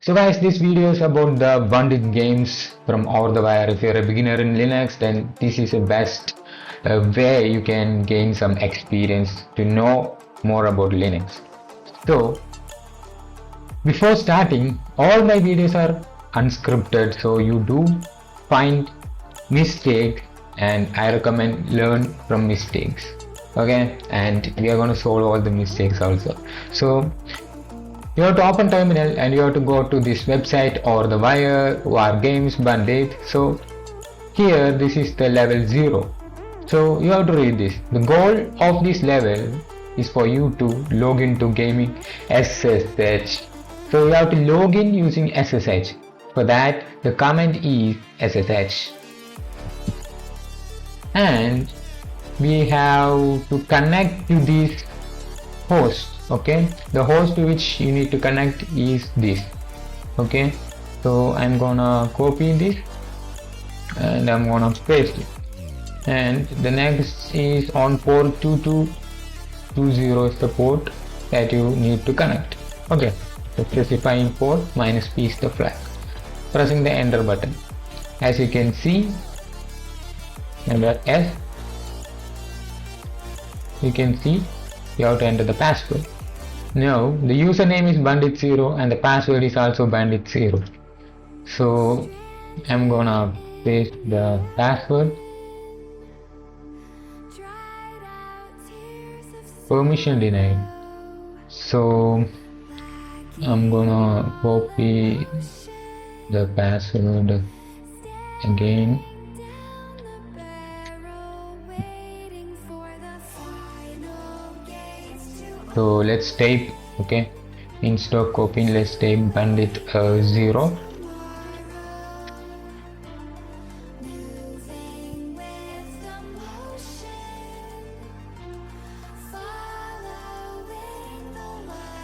So guys, this video is about the bandit games from over the wire. If you're a beginner in Linux, then this is the best way you can gain some experience to know more about Linux. So before starting, all my videos are unscripted, so you do find mistakes and I recommend learn from mistakes. Okay, and we are going to solve all the mistakes also. So you have to open terminal and you have to go to this website or the wire war games bandit. So here this is the level 0. So you have to read this. The goal of this level is for you to log into gaming SSH. So you have to log in using SSH. For that the command is SSH. And we have to connect to this host. Okay, the host to which you need to connect is this. Okay, so I'm gonna copy this and I'm gonna paste it, and the next is on port 2220 is the port that you need to connect. Okay, so specifying port -p is the flag, pressing the enter button. As you can see under S, you can see you have to enter the password. Now the username is bandit0 and the password is also bandit0. So I'm gonna paste the password. Permission denied. So I'm gonna copy the password again. So let's type, okay, instead of copying, let's type bandit 0.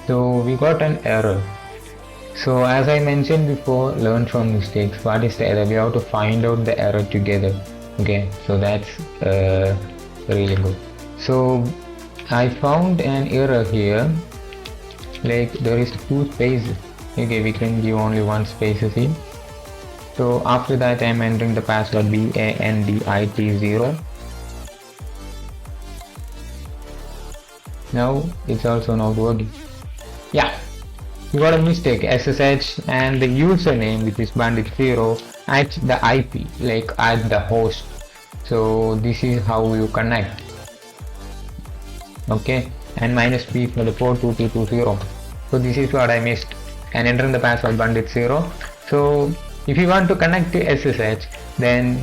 So we got an error. So as I mentioned before, learn from mistakes. What is the error? We have to find out the error together. Okay, so that's really good. So I found an error here, like there is 2 spaces. Okay, we can give only 1 spaces in. So after that I'm entering the password bandit0. Now it's also not working. Yeah, you got a mistake. SSH and the username, which is bandit0, at the IP, like at the host. So this is how you connect. Okay, and -p for the port 2220. So this is what I missed, and entering the password bandit0. So if you want to connect to SSH, then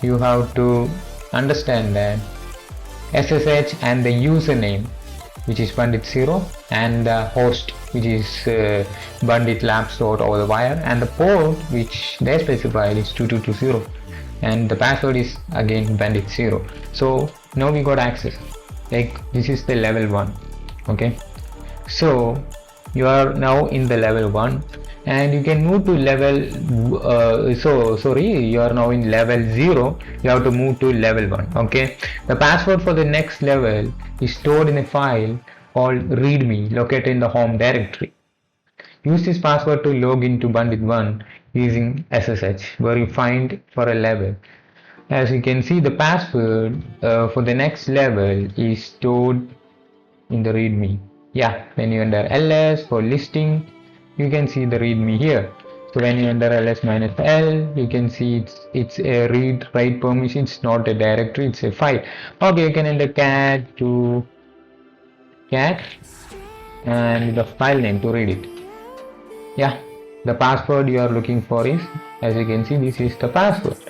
you have to understand that SSH and the username, which is bandit0, and the host, which is bandit labs over the wire, and the port which they specified is 2220, and the password is again bandit0. So now we got access. Like this is the level 1. Okay, so you are now in the level 1 and you can move to level you are now in level 0. You have to move to level 1. Okay, the password for the next level is stored in a file called readme located in the home directory. Use this password to log into bandit1 using SSH, where you find for a level. As you can see, the password for the next level is stored in the readme. Yeah, when you enter ls for listing, you can see the readme here. So when you enter ls-l, you can see it's a read write permission. It's not a directory, it's a file. Okay, you can enter cat to cat and the file name to read it. Yeah, the password you are looking for is, as you can see, this is the password.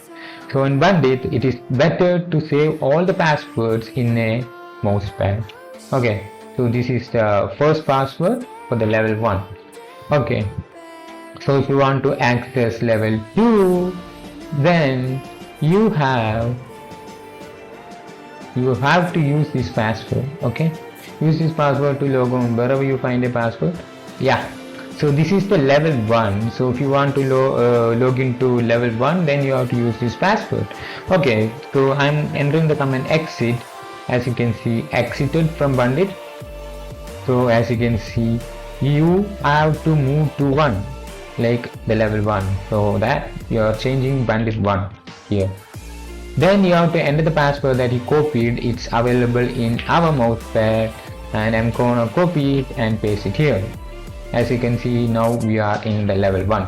So in bandit, it is better to save all the passwords in a mousepad. Okay, so this is the first password for the level 1. Okay, so if you want to access level 2, then you have to use this password. Okay, use this password to log on wherever you find a password. Yeah, so this is the level 1. So if you want to log into level 1, then you have to use this password. Okay, so I'm entering the command exit. As you can see, exited from bandit. So as you can see, you have to move to 1. like the level 1, so that you are changing bandit 1 here. Then you have to enter the password that you copied. It's available in our mousepad, and I'm gonna copy it and paste it here. As you can see, now we are in the level 1.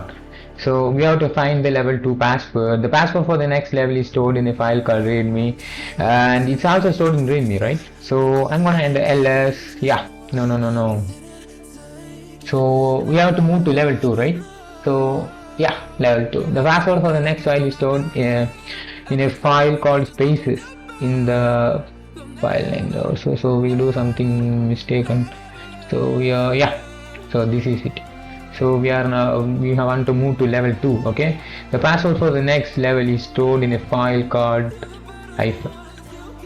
So we have to find the level 2 password. The password for the next level is stored in a file called readme, and it's also stored in readme, right? So I'm gonna enter ls. Yeah, no. So we have to move to level 2, right? So yeah, level 2. The password for the next file is stored in a file called spaces in the file name also. So we do something mistaken. So yeah, so this is it. So we want to move to level 2. Okay, the password for the next level is stored in a file called hyphen,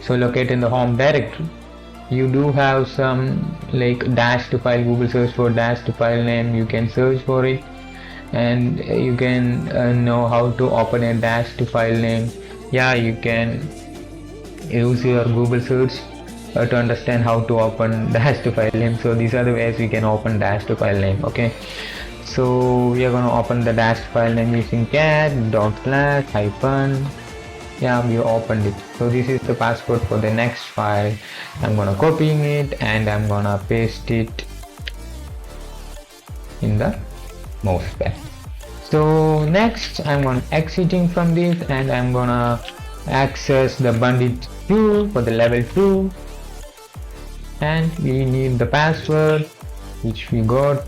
so located in the home directory. You do have some like dash to file. Google search for dash to file name, you can search for it, and you can know how to open a dash to file name. Yeah, you can use your Google search to understand how to open dash to file name. So these are the ways we can open dash to file name. Okay, so we are going to open the dash file name using cat dot slash hyphen. Yeah, we opened it. So this is the password for the next file. I'm gonna copying it and I'm gonna paste it in the mousepad. So next I'm gonna exiting from this, and I'm gonna access the bandit 2 for the level 2, and we need the password which we got.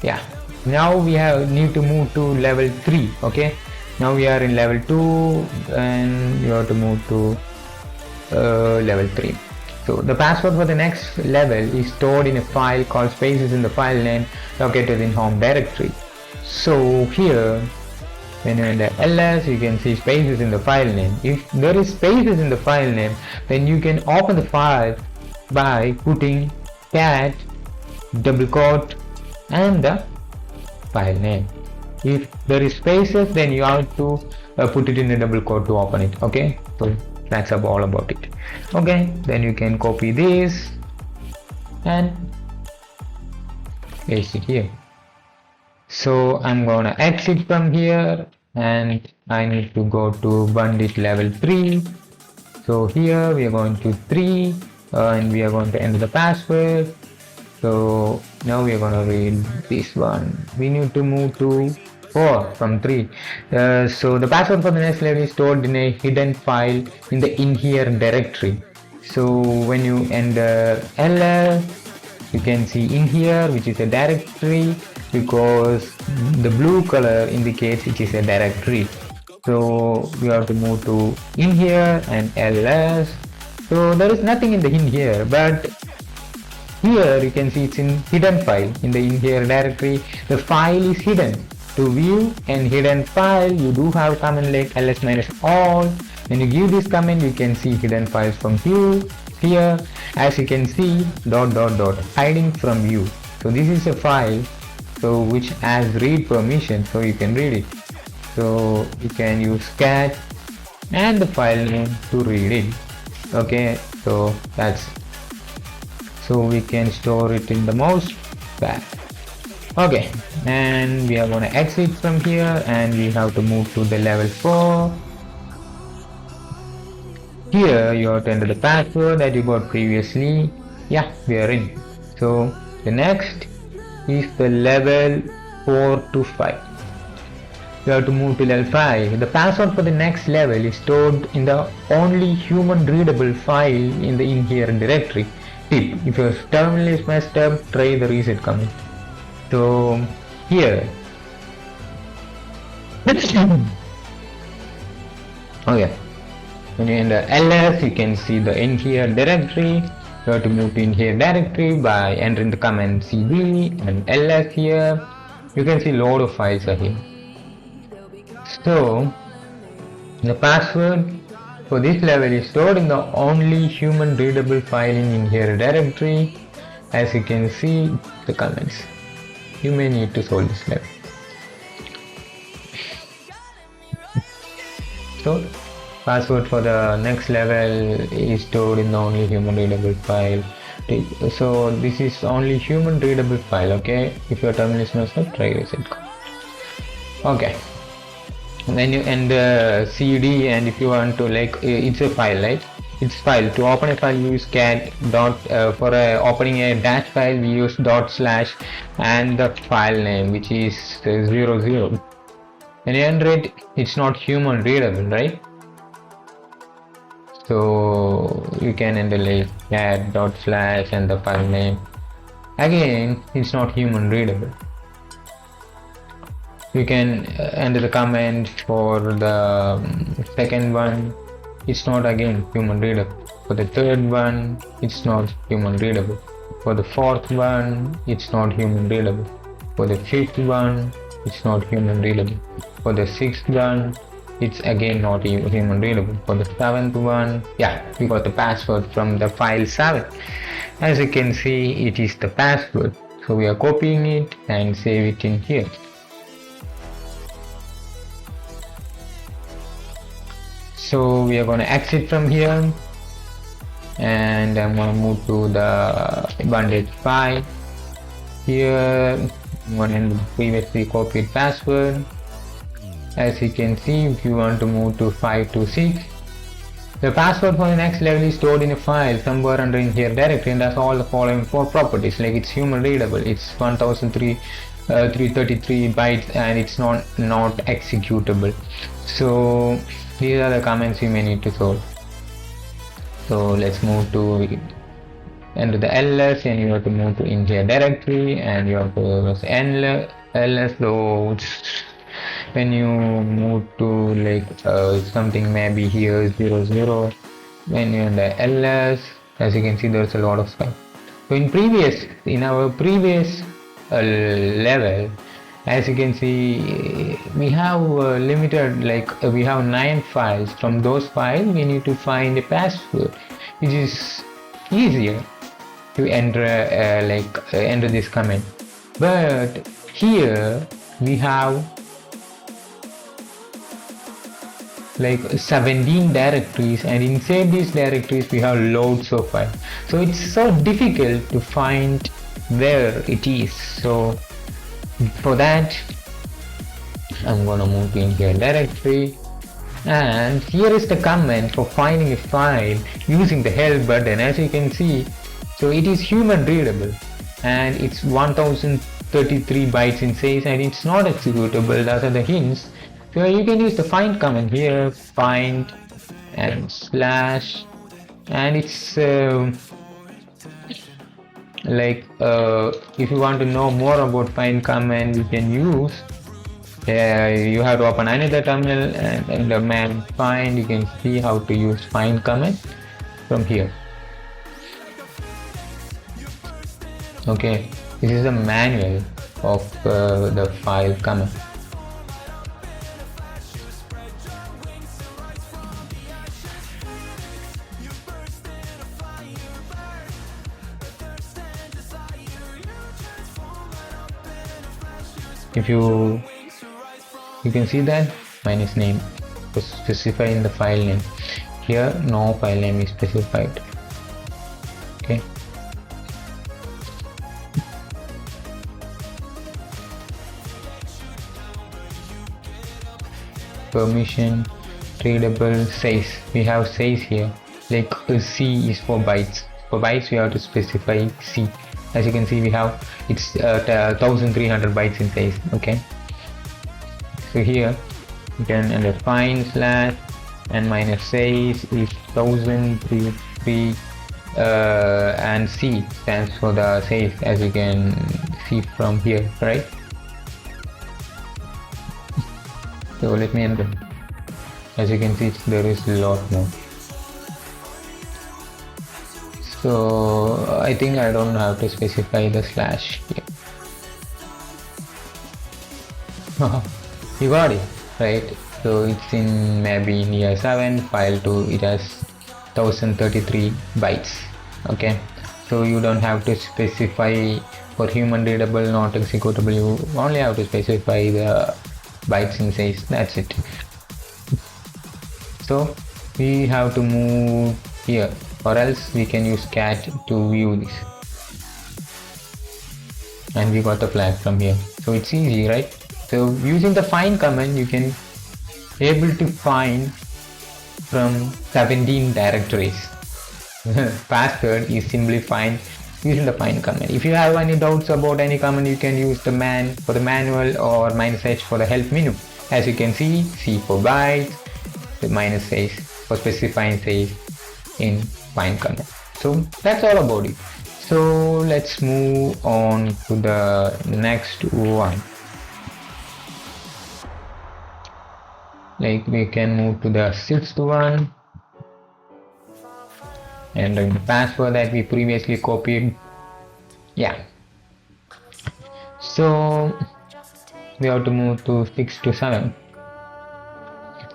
Yeah, now we need to move to level 3. Okay, now we are in level 2 and you have to move to level 3. So the password for the next level is stored in a file called spaces in the file name located in home directory. So here when you enter ls, you can see spaces in the file name. If there is spaces in the file name, then you can open the file by putting cat double quote and the file name. If there is spaces, then you have to put it in a double quote to open it. Okay, so that's all about it. Okay, then you can copy this and paste it here. So I'm gonna exit from here and I need to go to bandit level 3. So here we are going to 3 and we are going to enter the password. So now we are going to read this one. We need to move to 4 from 3. So the password for the next level is stored in a hidden file in the in here directory. So when you enter ls, you can see in here, which is a directory, because the blue color indicates it is a directory. So we have to move to in here and ls. So there is nothing in the in here, but here you can see it's in hidden file in the in here directory. The file is hidden. To view and hidden file, you do have command like ls-all. When you give this command, you can see hidden files from here. As you can see, dot hiding from view. So this is a file so which has read permission, so you can read it. So you can use cat and the file name to read it. Okay, so that's, so we can store it in the mousepad. Okay, and we are going to exit from here and we have to move to the level 4. Here you have to enter the password that you got previously. Yeah, we are in. So the next is the level 4 to 5. You have to move to level 5. The password for the next level is stored in the only human readable file in the in here directory. Tip: if your terminal is messed up, try the reset command. So here okay, when you enter ls, you can see the in here directory. You have to move to in here directory by entering the command cd and ls here. You can see load of files are here. So the password for this level is stored in the only human readable file in here directory. As you can see the comments, you may need to solve this level. So password for the next level is stored in the only human readable file. So this is only human readable file. Okay, if your terminal is messed up, try reset. Okay, and then you enter cd, and if you want to, like, it's a file, right? It's file. To open a file, you use cat dot, for opening a dash file we use dot slash and the file name, which is 00. When you enter it, it's not human readable, right? So you can enter like cat dot slash and the file name. Again, it's not human readable. You can enter the comment for the second one. It's not again human readable. For the third one, it's not human readable. For the fourth one, it's not human readable. For the fifth one, it's not human readable. For the sixth one, it's again not human readable. For the seventh one, yeah, we got the password from the file 7. As you can see, it is the password. So we are copying it and save it in here. So we are going to exit from here, and I'm going to move to the bandit file. Here I'm going to enter the previously copied password. As you can see, if you want to move to 526, the password for the next level is stored in a file somewhere under in here directory, and has all the following 4 properties. Like, it's human readable, it's 1003 bytes, and it's not executable. So these are the comments you may need to solve. So let's move to enter the ls, and you have to move to in here directory, and you have to ls. So when you move to like something maybe here 00, when you're in the ls, as you can see, there's a lot of stuff. So in our previous level, as you can see, we have limited, like we have 9 files. From those files we need to find a password, which is easier to enter enter this comment. But here we have like 17 directories, and inside these directories we have loads of files, so it's so difficult to find where it is. So for that, I'm gonna move to in here directory, and here is the command for finding a file using the help button. As you can see, so it is human readable, and it's 1033 bytes in size, and it's not executable. Those are the hints. So you can use the find command here, find and slash, and it's if you want to know more about find command, you can use you have to open another terminal, and in the man find you can see how to use find command from here. Okay, this is a manual of the file command. If you can see that minus name was specified in the file name. Here no file name is specified. Okay, permission, readable, size. We have size here, like C is for bytes. For bytes we have to specify C. As you can see, we have it's 1300 bytes in size. Okay, so here you can enter find slash and minus size is 1033 and C stands for the size, as you can see from here, right? So let me enter. As you can see, there is a lot more. So I think I don't have to specify the slash here. You got it, right? So it's in maybe in year 7, file 2, it has 1033 bytes. Okay, so you don't have to specify for human readable, not executable. You only have to specify the bytes in size. That's it. So we have to move here, or else we can use cat to view this, and we got the flag from here. So it's easy, right? So using the find command, you can able to find from 17 directories. Password is simply find using the find command. If you have any doubts about any command, you can use the man for the manual or -h for the help menu. As you can see, C for bytes, the -h for specifying safe in find command. So that's all about it. So let's move on to the next one. Like we can move to the sixth one, and the password that we previously copied. Yeah, so we have to move to 6 to 7.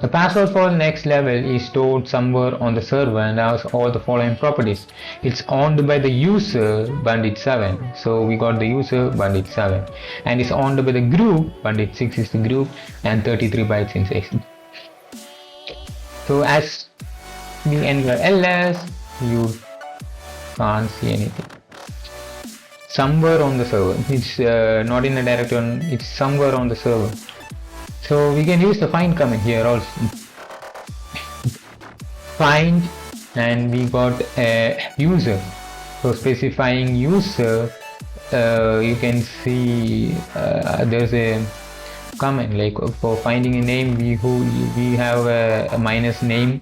The password for the next level is stored somewhere on the server and has all the following properties. It's owned by the user bandit7, so we got the user bandit7, and it's owned by the group bandit6 is the group, and 33 bytes in size. So as we enter ls, you can't see anything. Somewhere on the server, it's not in a directory, it's somewhere on the server. So we can use the find command here also. Find, and we got a user. So specifying user, you can see there's a command like for finding a name. We have a minus name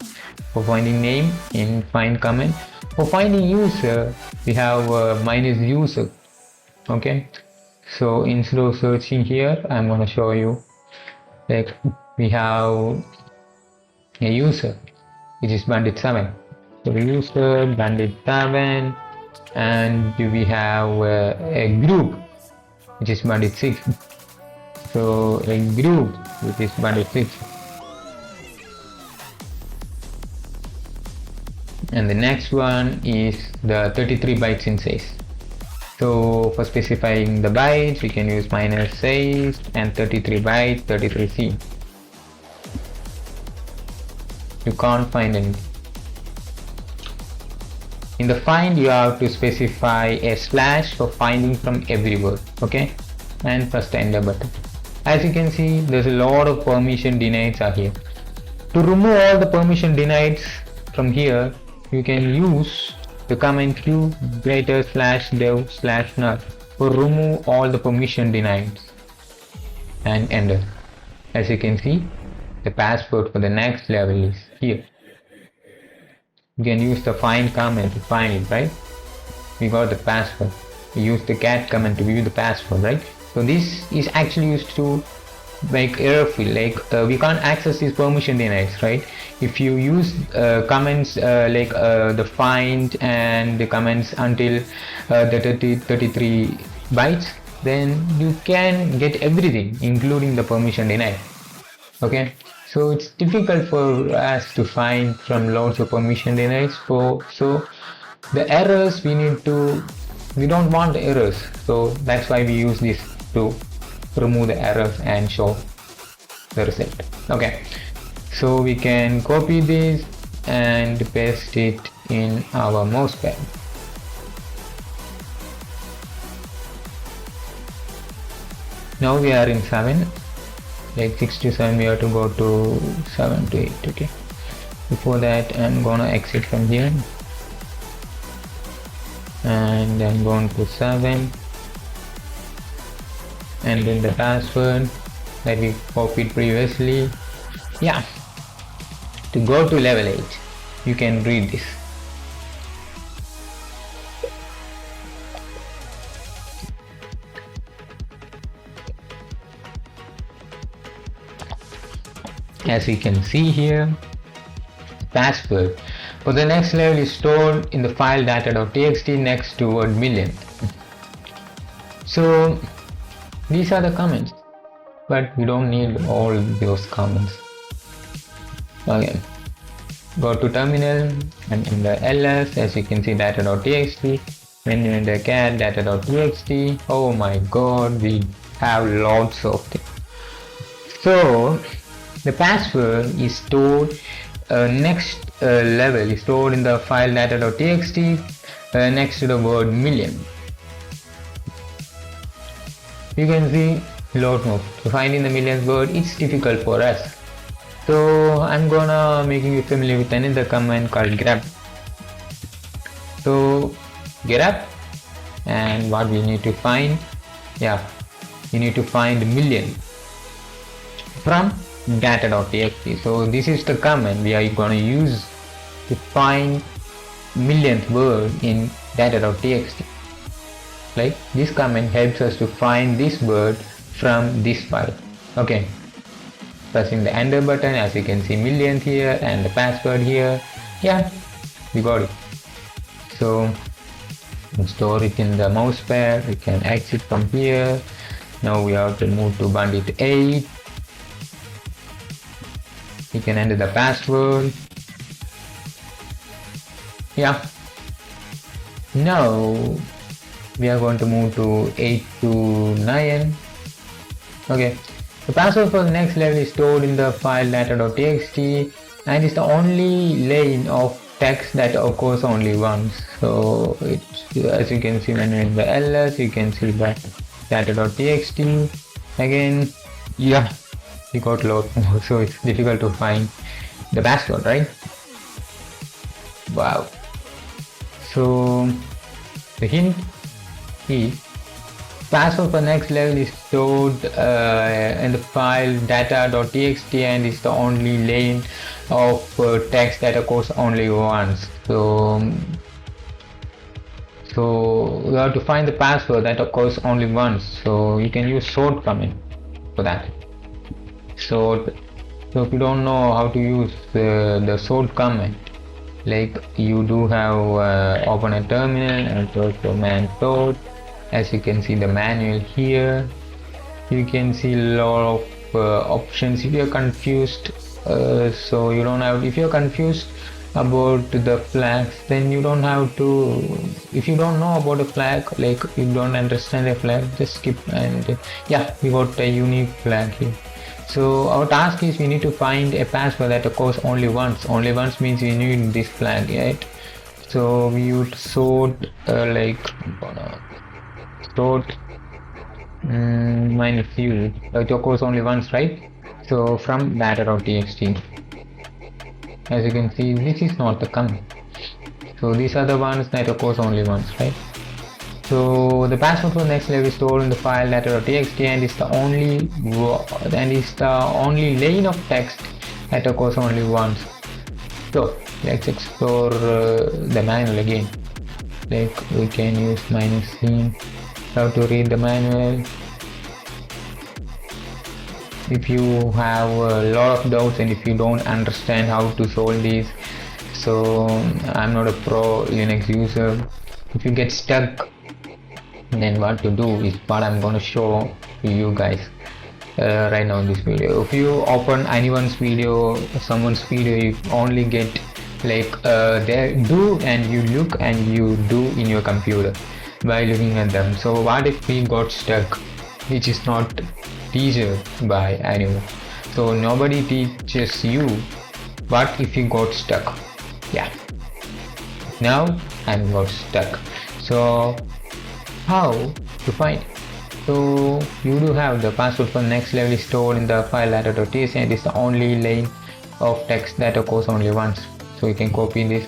for finding name in find command. For finding user, we have minus user. Okay. So instead of searching here, I'm gonna show you. Like we have a user which is bandit7, so user bandit7, and we have a group which is bandit6, so a group which is bandit6, and the next one is the 33 bytes in size. So for specifying the bytes, we can use -6 and 33 bytes, 33C. You can't find anything. In the find, you have to specify a slash for finding from everywhere. Okay, and press the enter button. As you can see, there's a lot of permission denieds are here. To remove all the permission denieds from here, you can use the command q /dev/null for remove all the permission denied and enter. As you can see, the password for the next level is here. You can use the find command to find it, right? We got the password. We use the cat command to view the password, right? So this is actually used to make error field, like we can't access these permission denied, right? If you use comments like the find and the comments until the 33 bytes, then you can get everything including the permission denied. Okay, so it's difficult for us to find from loads of permission denied. So the errors we don't want the errors, so that's why we use this to remove the errors and show the result. Okay, so we can copy this and paste it in our mousepad. Now we are in 7, like 6 to 7 we have to go to 7 to 8. Okay, before that I'm gonna exit from here and I'm going to 7 and then the password that we copied previously. Yeah, to go to level 8 you can read this. As you can see here, password for the next level is stored in the file data.txt next to word million. So these are the comments, but we don't need all those comments. Okay, go to terminal and in the ls, as you can see, data.txt. When you enter cat data.txt, oh my god, we have lots of things. So the password is stored next level is stored in the file data.txt next to the word million. You can see load move. To find in the millionth word, it's difficult for us. So I'm gonna making you familiar with another command called grab. So grab, and what we need to find, you need to find million from data.txt. So this is the command we are gonna use to find millionth word in data.txt. Like this command helps us to find this word from this file. Okay, pressing the enter button, as you can see millionth here and the password here. Yeah, we got it. So store it in the mouse pad. We can exit from here. Now we have to move to bandit 8. You can enter the password. Yeah. Now we are going to move to 8 to 9. Okay. The password for the next level is stored in the file data.txt and is the only line of text that occurs only once. So it's, as you can see when you're in the ls, you can see that data.txt. Again, yeah, we got load more, so it's difficult to find the password, right? Wow. So the hint is password for next level is stored in the file data.txt and is the only line of text that occurs only once. So we have to find the password that occurs only once. So you can use sort command for that. So if you don't know how to use the sort command, like you do have open a terminal and search for man sort. As you can see the manual here, you can see a lot of options. If you're confused, so you don't have, if you're confused about the flags, then you don't have to, if you don't know about a flag, like you don't understand a flag, just skip. And yeah, we got a unique flag here. So our task is we need to find a password that occurs only once. Only once means we need this flag, right? So we would sort like sort minus u, it occurs only once, right? So from data.txt, as you can see, this is not the command. So these are the ones that occurs only once, right? So the password for the next level is stored in the file data.txt and is the only line of text that occurs only once. So let's explore the manual again. Like we can use -c. How to read the manual. If you have a lot of doubts and if you don't understand how to solve these, so I'm not a pro Linux user. If you get stuck, then what to do is what I'm going to show to you guys right now in this video. If you open anyone's video, someone's video, you only get like they do and you look and you do in your computer by looking at them. So what if we got stuck, which is not teacher by anyone, so nobody teaches you. What if you got stuck? Yeah, now I'm got stuck. So how to find it? So you do have the password for the next level is stored in the file data.txt and it's the only line of text that occurs only once. So you can copy this,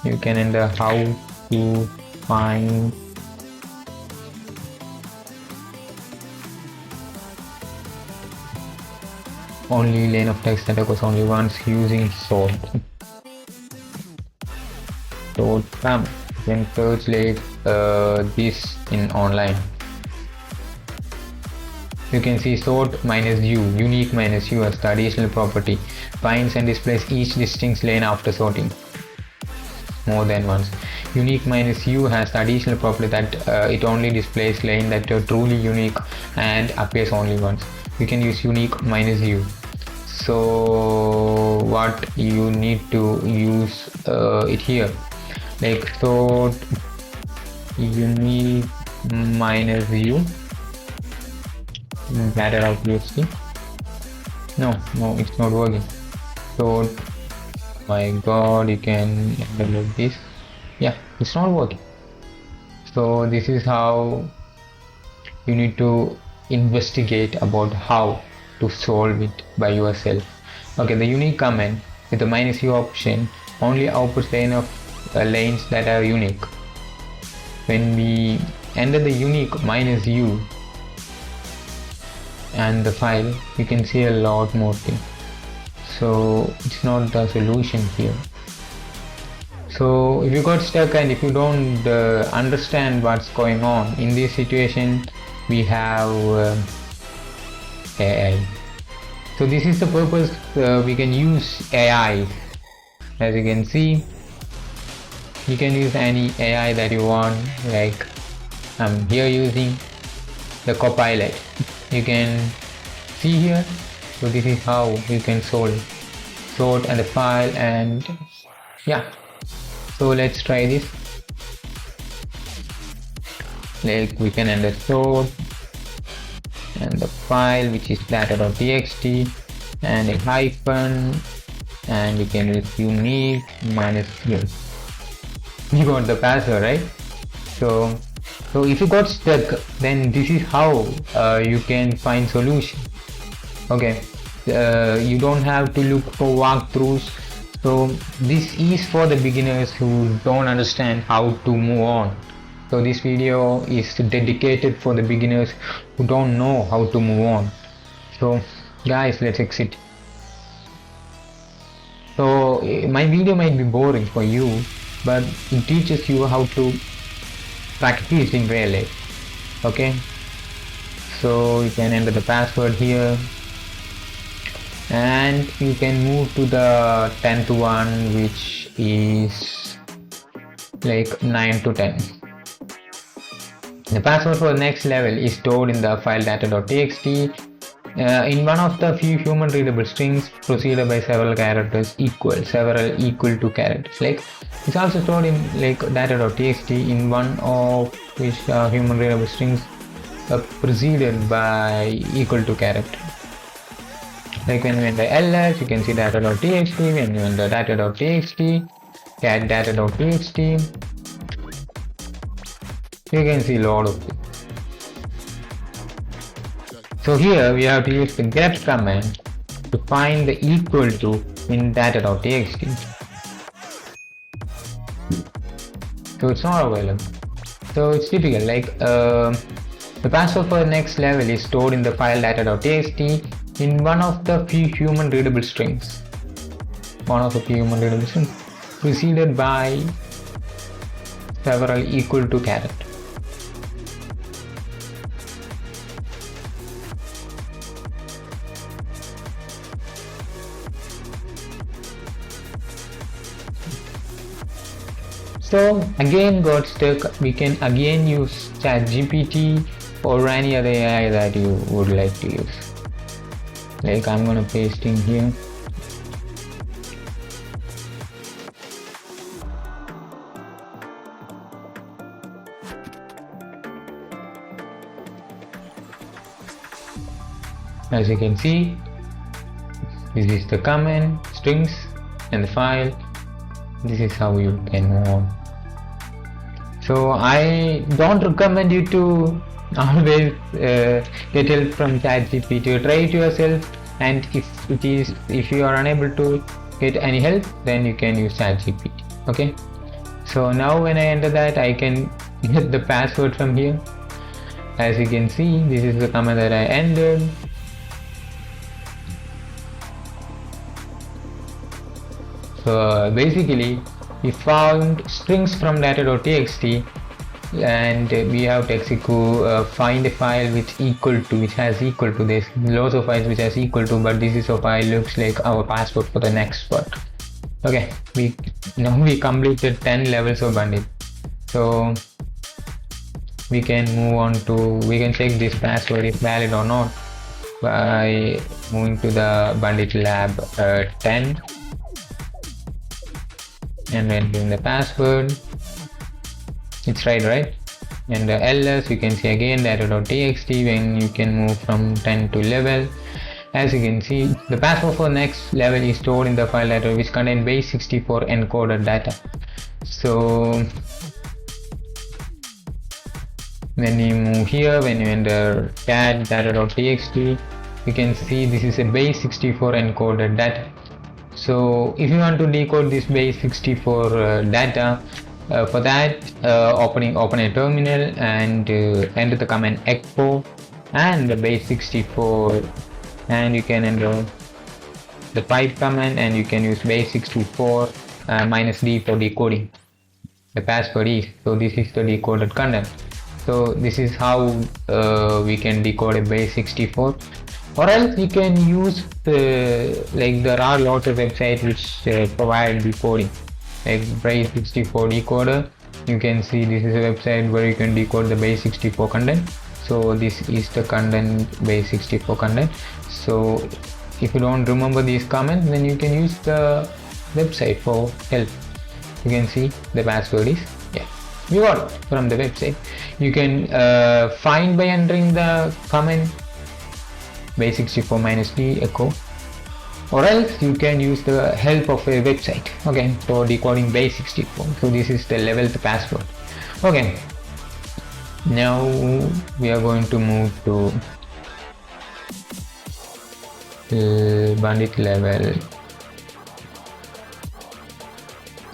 you can enter how to find only line of text that occurs only once using sort. So you can search like this in online. You can see sort -u, unique -u as the additional property, finds and displays each distinct line after sorting more than once. Unique -u has the additional property that it only displays line that are truly unique and appears only once. You can use unique -u. So what you need to use it here, like sort unique -u data.txt. No, it's not working. So my god, you can download this. Yeah, it's not working. So this is how you need to investigate about how to solve it by yourself. Okay, the unique comment with the -u option only outputs line of lanes that are unique. When we enter the unique -u and the file, you can see a lot more things. So it's not the solution here. So if you got stuck and if you don't understand what's going on in this situation, we have AI. So this is the purpose we can use AI. As you can see, you can use any AI that you want. Like I'm here using the Copilot. You can see here. So this is how you can sort and the file, and yeah. So let's try this. Like we can enter sort and the file, which is data.txt, and a hyphen, and we can use unique -u. You got the password, right? So if you got stuck, then this is how you can find solution. Okay, you don't have to look for walkthroughs. So this is for the beginners who don't understand how to move on. So this video is dedicated for the beginners who don't know how to move on. So guys, let's exit. So my video might be boring for you, but it teaches you how to practice in real life. Okay, so you can enter the password here, and you can move to the 10th one, which is like 9 to 10. The password for the next level is stored in the file data.txt in one of the few human readable strings preceded by several characters equal to characters. Like it's also stored in like data.txt in one of which human readable strings preceded by equal to character. Like when you enter ls, you can see data.txt. When you enter data.txt, cat data.txt, you can see a lot of things. So here we have to use the get command to find the equal to in data.txt. So it's not available. So it's typical, like the password for the next level is stored in the file data.txt in one of the few human readable strings. Preceded by several equal to characters. So again got stuck, we can again use ChatGPT or any other AI that you would like to use. Like I'm gonna paste in here. As you can see, this is the command, strings, and the file. This is how you can move on. So I don't recommend you to always get help from ChatGPT. Try it yourself, and if you are unable to get any help, then you can use ChatGPT. Okay. So now when I enter that, I can get the password from here. As you can see, this is the command that I entered. So basically we found strings from data.txt, and we have to execute find a file which has equal to this. Lots of files which has equal to, but this is a file looks like our password for the next one. Okay, we completed 10 levels of bandit. So we can move on to, we can check this password is valid or not by moving to the bandit lab 10 and entering the password. It's right? And the ls, you can see again data.txt when you can move from 10 to level. As you can see, the password for next level is stored in the file data which contain base 64 encoded data. So When you move here, when you enter cat data.txt, you can see this is a base 64 encoded data. So if you want to decode this base 64 data, for that open a terminal and enter the command echo and the base 64, and you can enter the pipe command and you can use base 64 minus d for decoding the password is. So this is the decoded content. So this is how we can decode a base 64, or else you can use like there are lots of websites which provide decoding, like base 64 decoder. You can see this is a website where you can decode the base 64 content. So this is the content, base 64 content. So if you don't remember these comments, then you can use the website for help. You can see the password is, yeah, we got it from the website. You can find by entering the comment base 64 minus d echo, or else you can use the help of a website, okay, for decoding base 64. So this is the 11th password. Okay, now we are going to move to bandit level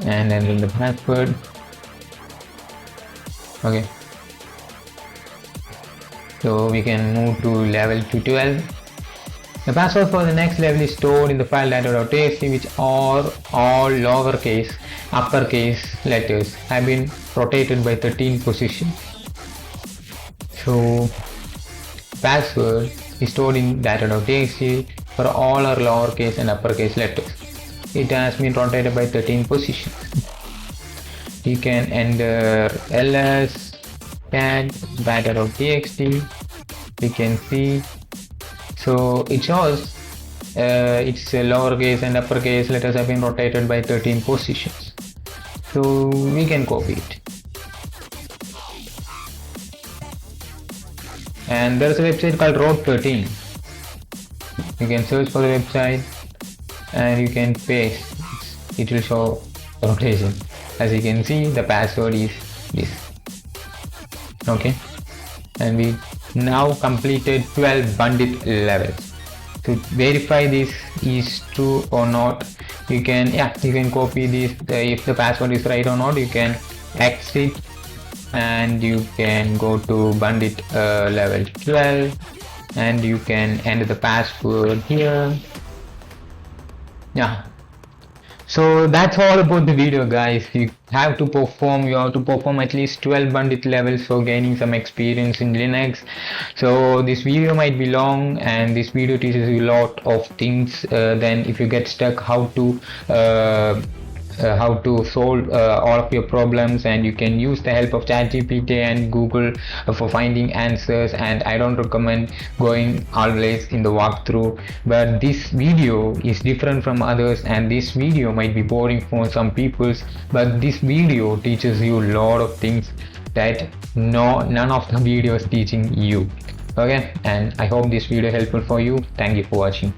and enter the password. Okay, so we can move to level 12. The password for the next level is stored in the file data.txt, which are all lowercase, uppercase letters have been rotated by 13 positions. So password is stored in data.txt for all our lowercase and uppercase letters. It has been rotated by 13 positions. You can enter ls cat data.txt. You can see, so it shows its lowercase and uppercase letters have been rotated by 13 positions. So we can copy it. And there is a website called Road13. You can search for the website and you can paste. It will show rotation. As you can see, the password is this. Okay, and we now completed 12 bandit levels. To verify this is true or not, you can copy this. If the password is right or not, you can exit and you can go to bandit level 12 and you can enter the password here. Yeah, so that's all about the video, guys. You have to perform at least 12 bandit levels for gaining some experience in Linux. So this video might be long and this video teaches you a lot of things. Then if you get stuck, how to solve all of your problems, and you can use the help of ChatGPT and Google for finding answers. And I don't recommend going always in the walkthrough, but this video is different from others, and this video might be boring for some people, but this video teaches you a lot of things that none of the videos teaching you. Okay, and I hope this video helpful for you. Thank you for watching.